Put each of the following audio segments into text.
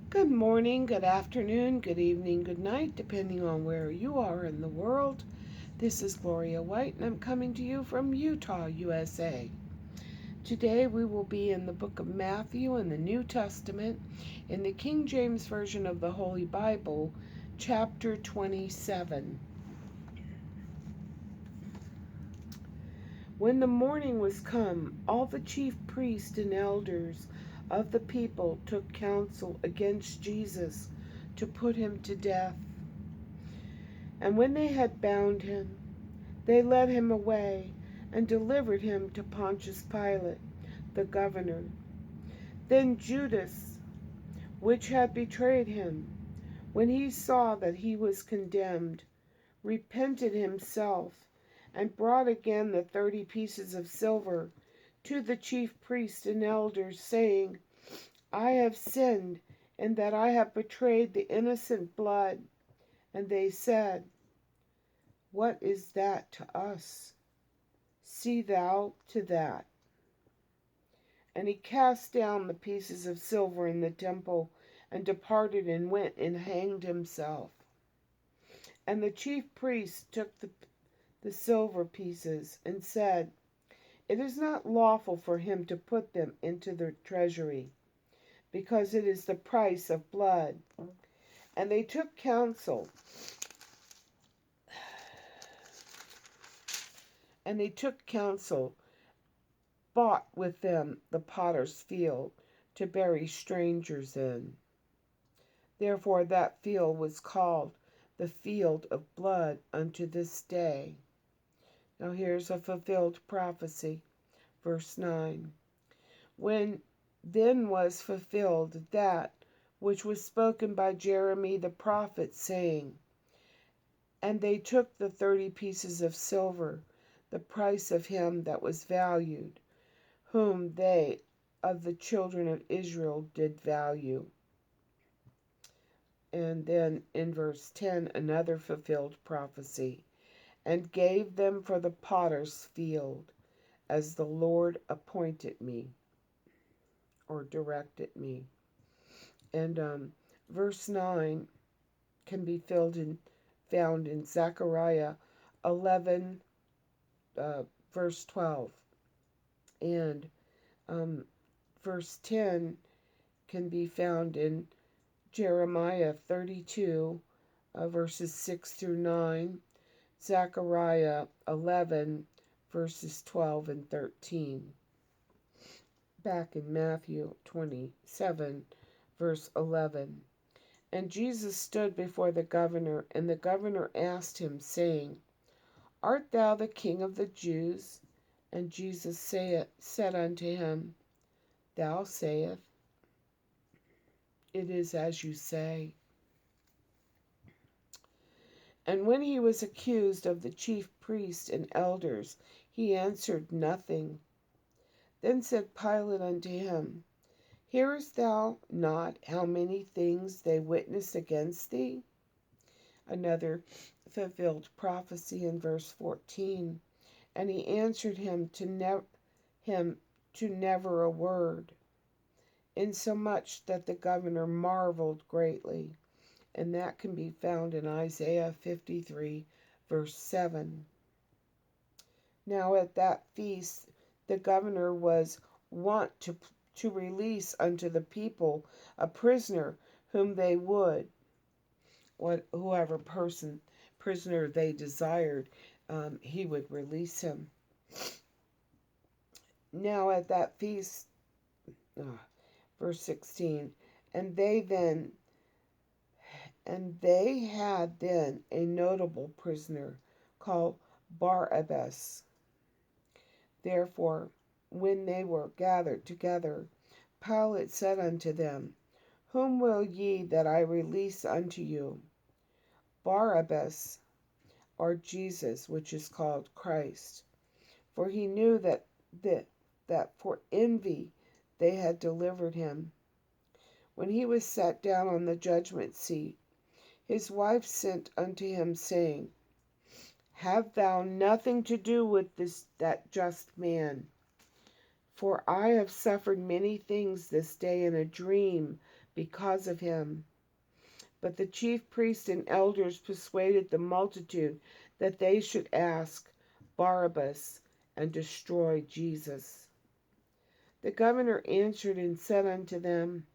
Good morning, good afternoon, good evening, good night, depending on where you are in the world. This is Gloria White, and I'm coming to you from Utah, USA. Today we will be in the book of Matthew in the New Testament, in the King James Version of the Holy Bible, chapter 27. When the morning was come, all the chief priests and elders of the people took counsel against Jesus to put him to death. And when they had bound him, they led him away and delivered him to Pontius Pilate, the governor. Then Judas, which had betrayed him, when he saw that he was condemned, repented himself, and brought again the 30 pieces of silver to the chief priests and elders, saying, I have sinned in that I have betrayed the innocent blood. And they said, What is that to us? See thou to that. And he cast down the pieces of silver in the temple, and departed, and went and hanged himself. And the chief priests took the silver pieces, and said, It is not lawful for him to put them into the treasury, because it is the price of blood. And they took counsel, bought with them the potter's field, to bury strangers in. Therefore that field was called the field of blood unto this day. Now here's a fulfilled prophecy. Verse 9. When then was fulfilled that which was spoken by Jeremy the prophet, saying, And they took the 30 pieces of silver, the price of him that was valued, whom they of the children of Israel did value. And then in verse 10, another fulfilled prophecy. And gave them for the potter's field, as the Lord appointed me, or directed me. And verse 9 can be found in Zechariah 11, verse 12. And verse 10 can be found in Jeremiah 32, verses 6 through 9, Zechariah 11, verses 12 and 13. Back in Matthew 27, verse 11. And Jesus stood before the governor, and the governor asked him, saying, Art thou the King of the Jews? And Jesus said unto him, Thou sayest, It is as you say. And when he was accused of the chief priests and elders, he answered nothing. Then said Pilate unto him, Hearest thou not how many things they witness against thee? Another fulfilled prophecy in verse 14. And he answered him to never a word, insomuch that the governor marveled greatly. And that can be found in Isaiah 53, verse 7. Now at that feast the governor was wont to release unto the people a prisoner whom they would, whoever prisoner they desired, he would release him. Now at that feast, verse 16, and they had then a notable prisoner called Barabbas. Therefore, when they were gathered together, Pilate said unto them, Whom will ye that I release unto you, Barabbas, or Jesus, which is called Christ? For he knew that for envy they had delivered him. When he was sat down on the judgment seat, his wife sent unto him, saying, Have thou nothing to do with that just man. For I have suffered many things this day in a dream because of him. But the chief priests and elders persuaded the multitude that they should ask Barabbas and destroy Jesus. The governor answered and said unto them,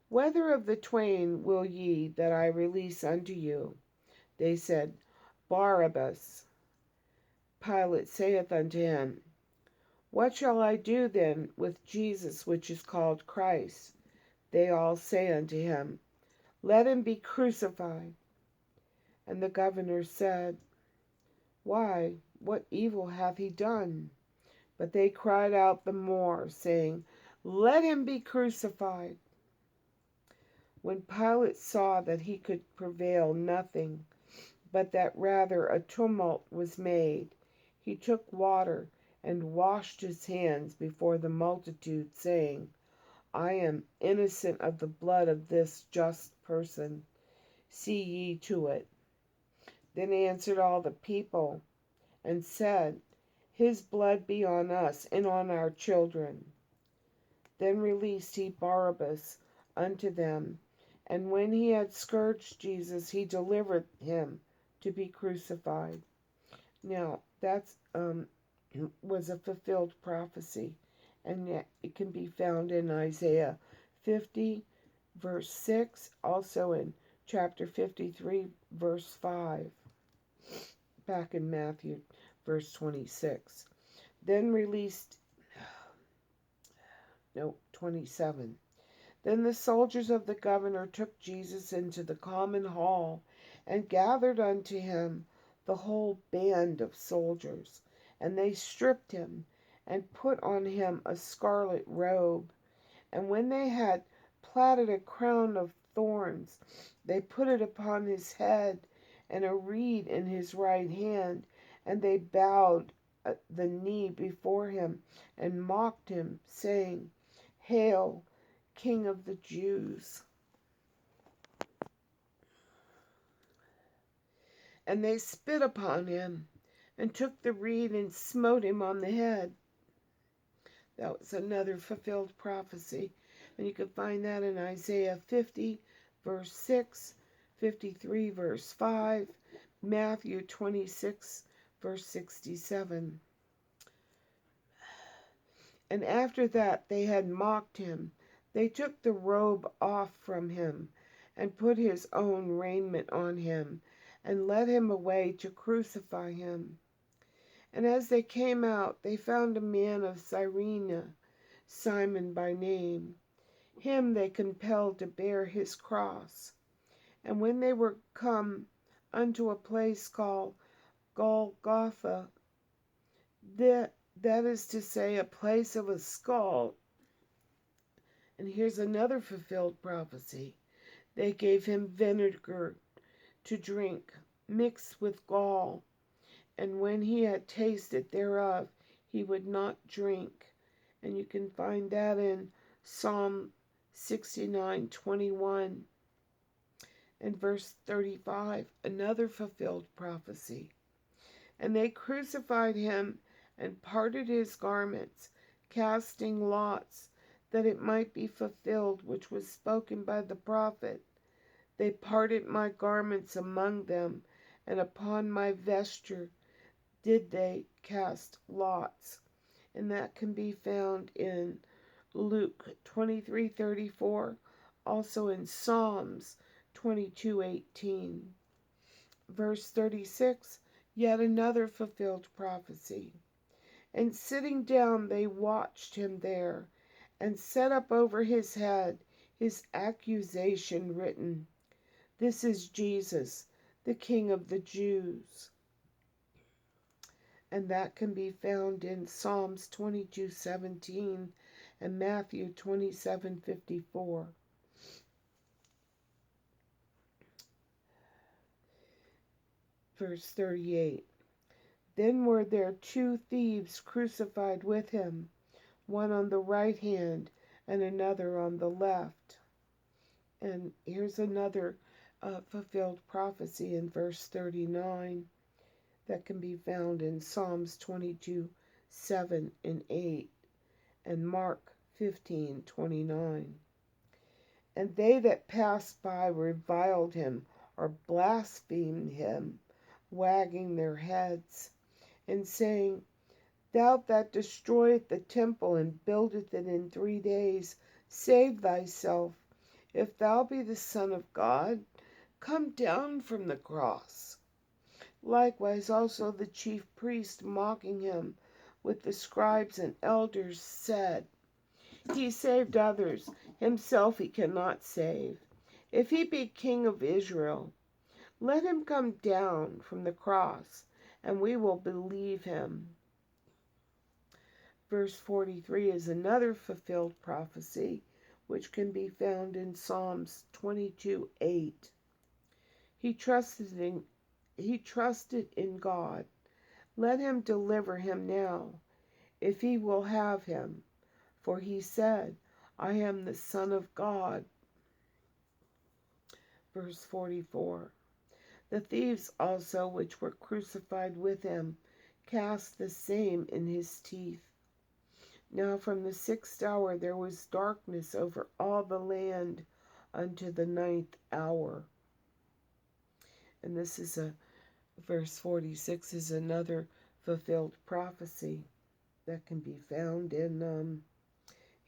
Whether of the twain will ye that I release unto you? They said, Barabbas. Pilate saith unto him, What shall I do then with Jesus which is called Christ? They all say unto him, Let him be crucified. And the governor said, Why, what evil hath he done? But they cried out the more, saying, Let him be crucified. When Pilate saw that he could prevail nothing, but that rather a tumult was made, he took water and washed his hands before the multitude, saying, I am innocent of the blood of this just person. See ye to it. Then answered all the people, and said, His blood be on us and on our children. Then released he Barabbas unto them, and when he had scourged Jesus, he delivered him to be crucified. Now, that's was a fulfilled prophecy, and yet it can be found in Isaiah 50, verse 6, also in chapter 53, verse 5, back in Matthew, verse 26. Then released, no, 27. Then the soldiers of the governor took Jesus into the common hall, and gathered unto him the whole band of soldiers. And they stripped him, and put on him a scarlet robe. And when they had platted a crown of thorns, they put it upon his head, and a reed in his right hand. And they bowed the knee before him, and mocked him, saying, Hail, King of the Jews. And they spit upon him, and took the reed and smote him on the head. That was another fulfilled prophecy. And you can find that in Isaiah 50, verse 6, 53, verse 5, Matthew 26, verse 67. And after that they had mocked him, they took the robe off from him, and put his own raiment on him, and led him away to crucify him. And as they came out, they found a man of Cyrene, Simon by name. Him they compelled to bear his cross. And when they were come unto a place called Golgotha, that is to say, a place of a skull. And here's another fulfilled prophecy. They gave him vinegar to drink, mixed with gall. And when he had tasted thereof, he would not drink. And you can find that in Psalm 69:21 and verse 35, another fulfilled prophecy. And they crucified him and parted his garments, casting lots, that it might be fulfilled which was spoken by the prophet. They parted my garments among them, and upon my vesture did they cast lots. And that can be found in Luke 23:34, also in Psalms 22:18. Verse 36, yet another fulfilled prophecy. And sitting down they watched him there, and set up over his head his accusation written, This is Jesus, the King of the Jews. And that can be found in Psalms 22:17 and Matthew 27:54. Verse 38. Then were there two thieves crucified with him, one on the right hand and another on the left. And here's another fulfilled prophecy in verse 39 that can be found in Psalms 22:7 and 8 and Mark 15:29. And they that passed by reviled him or blasphemed him, wagging their heads, and saying, Thou that destroyest the temple and buildest it in 3 days, save thyself. If thou be the Son of God, come down from the cross. Likewise also the chief priests, mocking him with the scribes and elders, said, He saved others, himself he cannot save. If he be King of Israel, let him come down from the cross, and we will believe him. Verse 43 is another fulfilled prophecy, which can be found in Psalms 22:8. He trusted in God. Let him deliver him now, if he will have him. For he said, I am the Son of God. Verse 44. The thieves also, which were crucified with him, cast the same in his teeth. Now from the 6th hour there was darkness over all the land unto the 9th hour. And this is verse 46 is another fulfilled prophecy that can be found in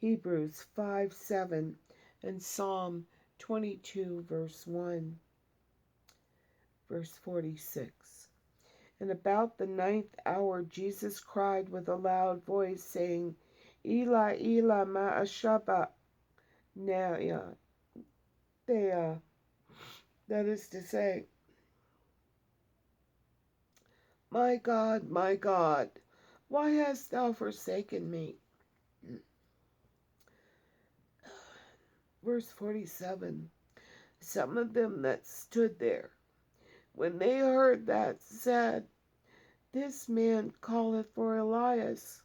Hebrews 5:7 and Psalm 22 verse 1. Verse 46. And about the 9th hour Jesus cried with a loud voice, saying, Eli, Eli, ma sabachthani. That is to say, my God, why hast thou forsaken me? Verse 47. Some of them that stood there, when they heard that, said, This man calleth for Elias.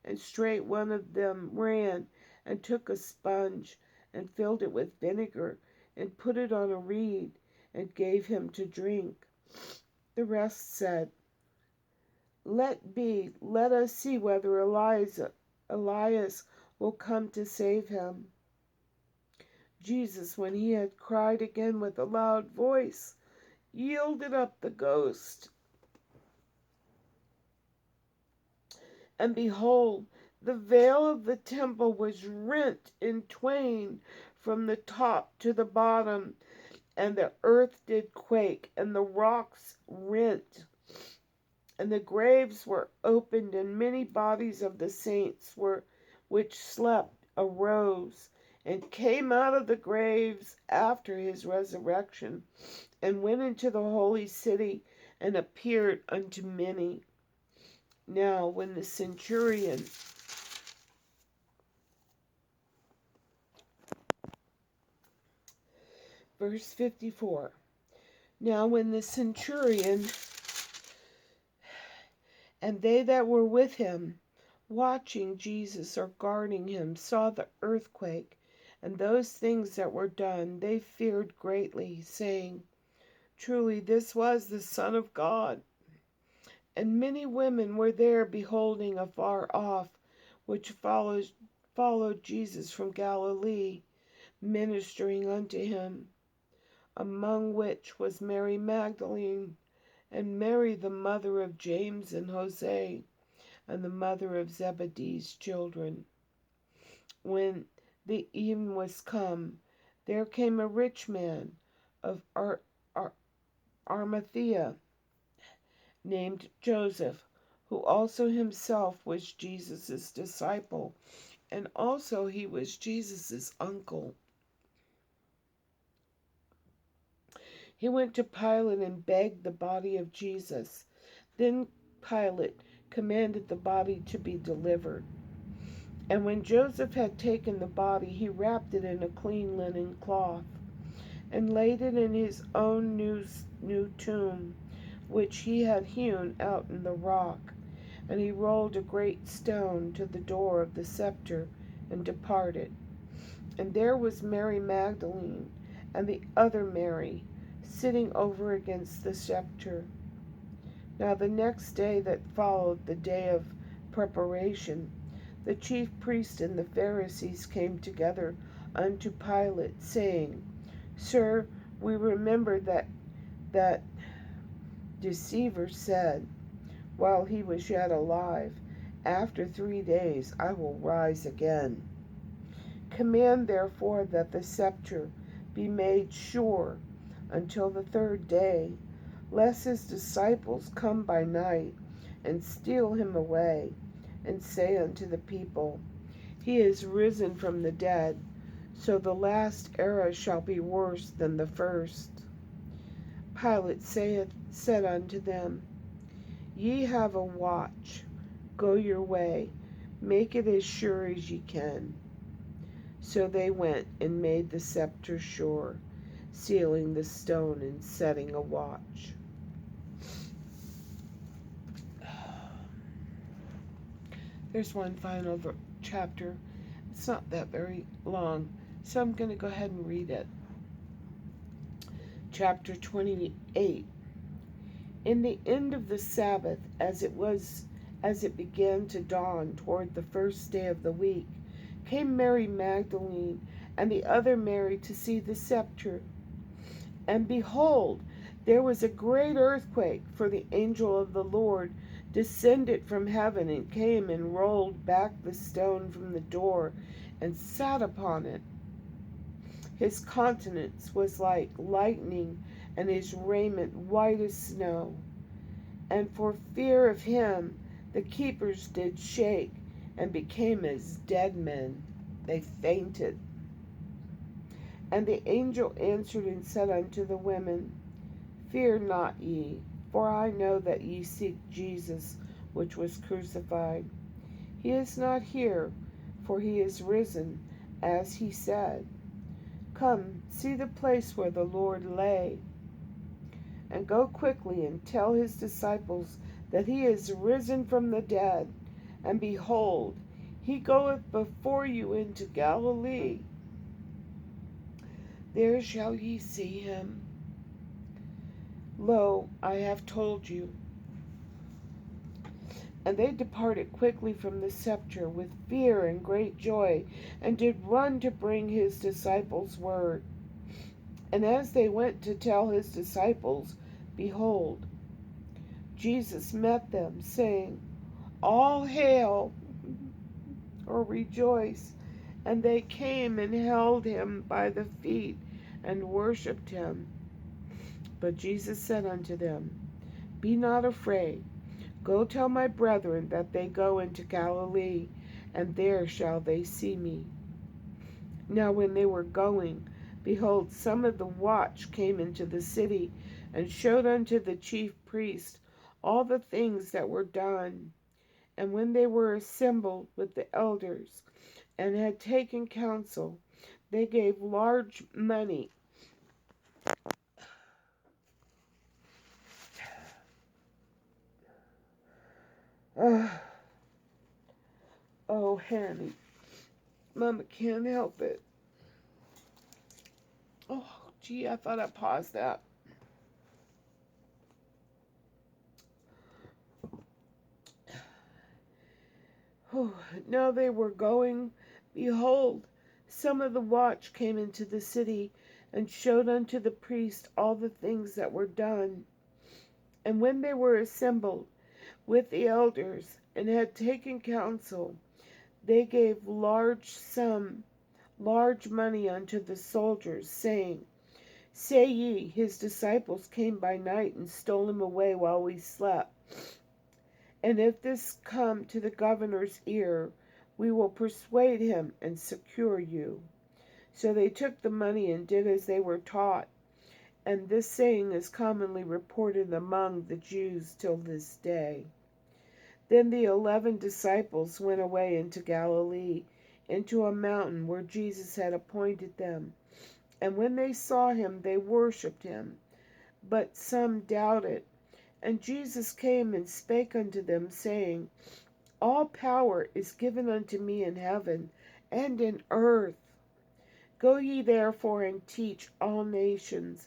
And straight one of them ran and took a sponge and filled it with vinegar and put it on a reed and gave him to drink. The rest said, Let us see whether Elias will come to save him. Jesus, when he had cried again with a loud voice, yielded up the ghost. And behold, the veil of the temple was rent in twain from the top to the bottom, and the earth did quake, and the rocks rent, and the graves were opened, and many bodies of the saints which slept arose, and came out of the graves after his resurrection, and went into the holy city, and appeared unto many. Now when the centurion verse 54. Now when the centurion and they that were with him, watching Jesus or guarding him, saw the earthquake and those things that were done, they feared greatly, saying, Truly this was the Son of God. And many women were there beholding afar off, which followed Jesus from Galilee, ministering unto him, among which was Mary Magdalene, and Mary the mother of James and Jose, and the mother of Zebedee's children. When the even was come, there came a rich man of Arimathea, named Joseph, who also himself was Jesus' disciple, and also he was Jesus' uncle. He went to Pilate and begged the body of Jesus. Then Pilate commanded the body to be delivered. And when Joseph had taken the body, he wrapped it in a clean linen cloth, and laid it in his own new tomb, which he had hewn out in the rock. And he rolled a great stone to the door of the sepulchre, and departed. And there was Mary Magdalene, and the other Mary, sitting over against the sepulchre. Now the next day that followed the day of preparation, the chief priests and the Pharisees came together unto Pilate, saying, Sir, we remember that deceiver said, while he was yet alive, After 3 days I will rise again. Command therefore that the scepter be made sure until the 3rd day, lest his disciples come by night and steal him away, and say unto the people, He is risen from the dead, so the last era shall be worse than the first. Pilate said unto them, Ye have a watch, go your way, make it as sure as ye can. So they went and made the scepter sure, sealing the stone and setting a watch. There's one final chapter. It's not that very long, so I'm going to go ahead and read it. Chapter 28. In the end of the Sabbath, as it began to dawn toward the 1st day of the week, came Mary Magdalene and the other Mary to see the scepter. And behold, there was a great earthquake, for the angel of the Lord descended from heaven and came and rolled back the stone from the door and sat upon it. His countenance was like lightning, and his raiment white as snow. And for fear of him, the keepers did shake, and became as dead men. They fainted. And the angel answered and said unto the women, Fear not ye, for I know that ye seek Jesus, which was crucified. He is not here, for he is risen, as he said. Come, see the place where the Lord lay, and go quickly and tell his disciples that he is risen from the dead, and behold, he goeth before you into Galilee. There shall ye see him. Lo, I have told you. And they departed quickly from the scepter with fear and great joy, and did run to bring his disciples word. And as they went to tell his disciples, behold, Jesus met them, saying, All hail, or rejoice. And they came and held him by the feet and worshipped him. But Jesus said unto them, Be not afraid. Go tell my brethren that they go into Galilee, and there shall they see me. Now when they were going, behold, some of the watch came into the city, and showed unto the chief priest all the things that were done. And when they were assembled with the elders, and had taken counsel, they gave large money. Oh, Hanny, Mama can't help it. Oh, gee, I thought I paused that. Now they were going. Behold, some of the watch came into the city, and showed unto the priest all the things that were done. And when they were assembled with the elders, and had taken counsel, they gave large money unto the soldiers, saying, Say ye, his disciples came by night and stole him away while we slept. And if this come to the governor's ear, we will persuade him and secure you. So they took the money and did as they were taught. And this saying is commonly reported among the Jews till this day. Then the 11 disciples went away into Galilee, into a mountain where Jesus had appointed them. And when they saw him, they worshipped him. But some doubted. And Jesus came and spake unto them, saying, All power is given unto me in heaven and in earth. Go ye therefore and teach all nations,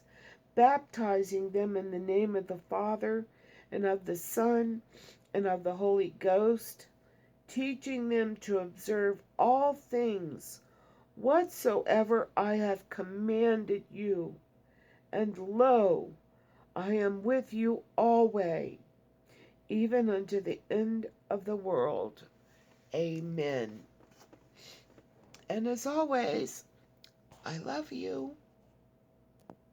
baptizing them in the name of the Father, and of the Son, and of the Holy Ghost, teaching them to observe all things whatsoever I have commanded you. And lo, I am with you always, even unto the end of the world. Amen. And as always, I love you.